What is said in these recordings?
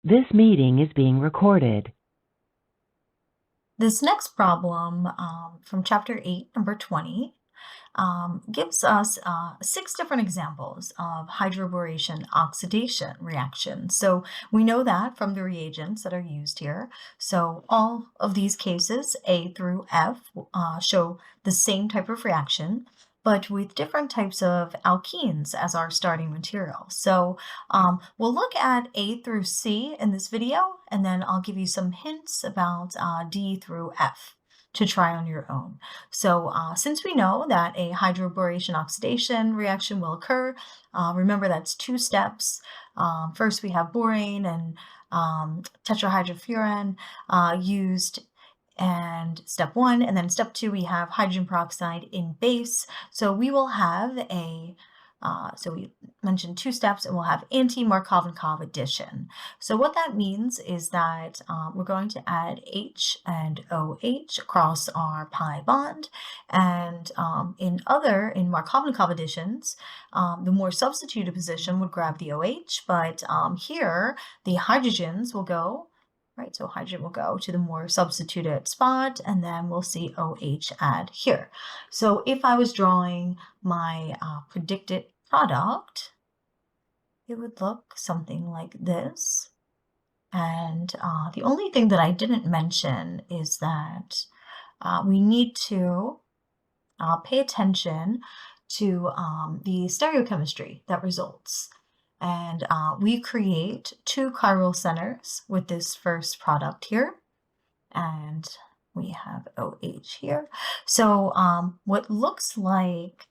This meeting is being recorded. This next problem from Chapter 8, number 20, gives us 6 different examples of hydroboration oxidation reactions. So we know that from the reagents that are used here. So all of these cases, A through F, show the same type of reaction, but with different types of alkenes as our starting material. So we'll look at A through C in this video, and then I'll give you some hints about D through F to try on your own. So since we know that a hydroboration oxidation reaction will occur, remember that's 2 steps. First we have borane and tetrahydrofuran used, and step 1, and then step 2 we have hydrogen peroxide in base. So we will have so we mentioned 2 steps, and we'll have anti-Markovnikov addition. So what that means is that we're going to add H and OH across our pi bond, and in Markovnikov additions, the more substituted position would grab the OH, but here the hydrogens will go, right? So hydrogen will go to the more substituted spot, and then we'll see OH add here. So if I was drawing my predicted product, it would look something like this. And the only thing that I didn't mention is that we need to pay attention to the stereochemistry that results. And we create 2 chiral centers with this first product here. And we have OH here. So what looks like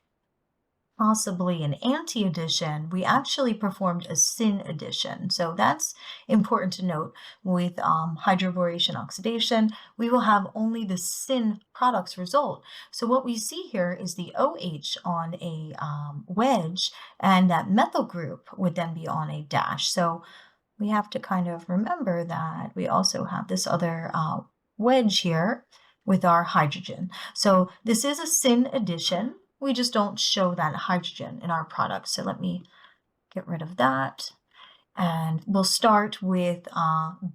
possibly an anti-addition, we actually performed a syn addition. So that's important to note. With hydroboration oxidation, we will have only the syn products result. So what we see here is the OH on a wedge, and that methyl group would then be on a dash. So we have to kind of remember that we also have this other wedge here with our hydrogen. So this is a syn addition. We just don't show that hydrogen in our product. So let me get rid of that. And we'll start with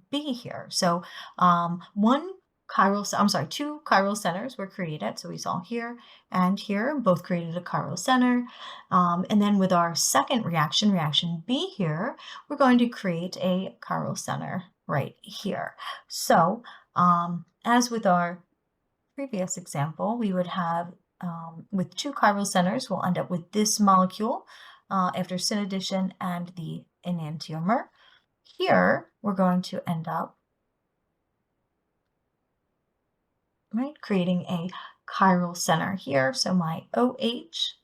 B here. So 2 chiral centers were created. So we saw here and here, both created a chiral center. And then with our second reaction, reaction B here, we're going to create a chiral center right here. So as with our previous example, we would have with 2 chiral centers, we'll end up with this molecule after syn addition and the enantiomer. Here, we're going to end up creating a chiral center here. So my OH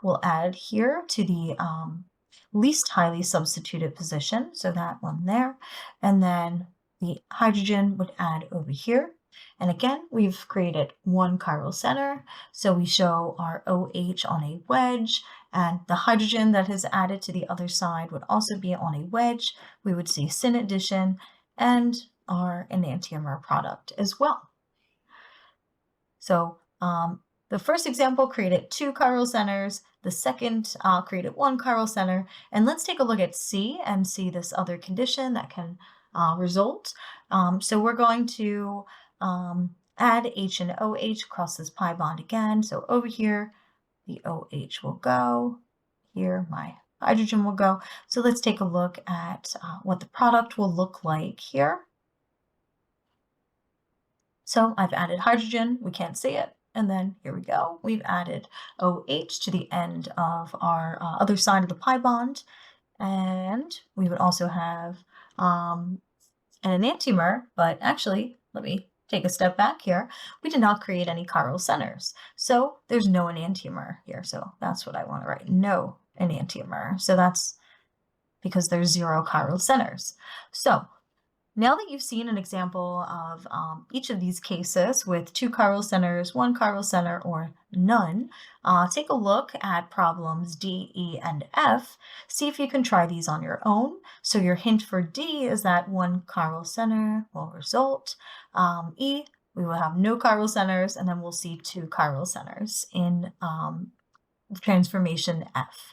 will add here to the least highly substituted position, so that one there. And then the hydrogen would add over here. And again, we've created 1 chiral center, so we show our OH on a wedge, and the hydrogen that is added to the other side would also be on a wedge. We would see syn addition and our enantiomer product as well. So the first example created 2 chiral centers, the second created 1 chiral center, and let's take a look at C and see this other condition that can result. So we're going to add H and OH across this pi bond again. So over here, the OH will go. Here, my hydrogen will go. So let's take a look at what the product will look like here. So I've added hydrogen. We can't see it. And then here we go. We've added OH to the end of our other side of the pi bond. And we would also have an enantiomer, but actually, let me take a step back here. We did not create any chiral centers. So there's no enantiomer here. So that's what I want to write, no enantiomer. So that's because there's 0 chiral centers. So now that you've seen an example of each of these cases with 2 chiral centers, 1 chiral center, or none, take a look at problems D, E, and F. See if you can try these on your own. So your hint for D is that 1 chiral center will result. E, we will have no chiral centers, and then we'll see 2 chiral centers in transformation F.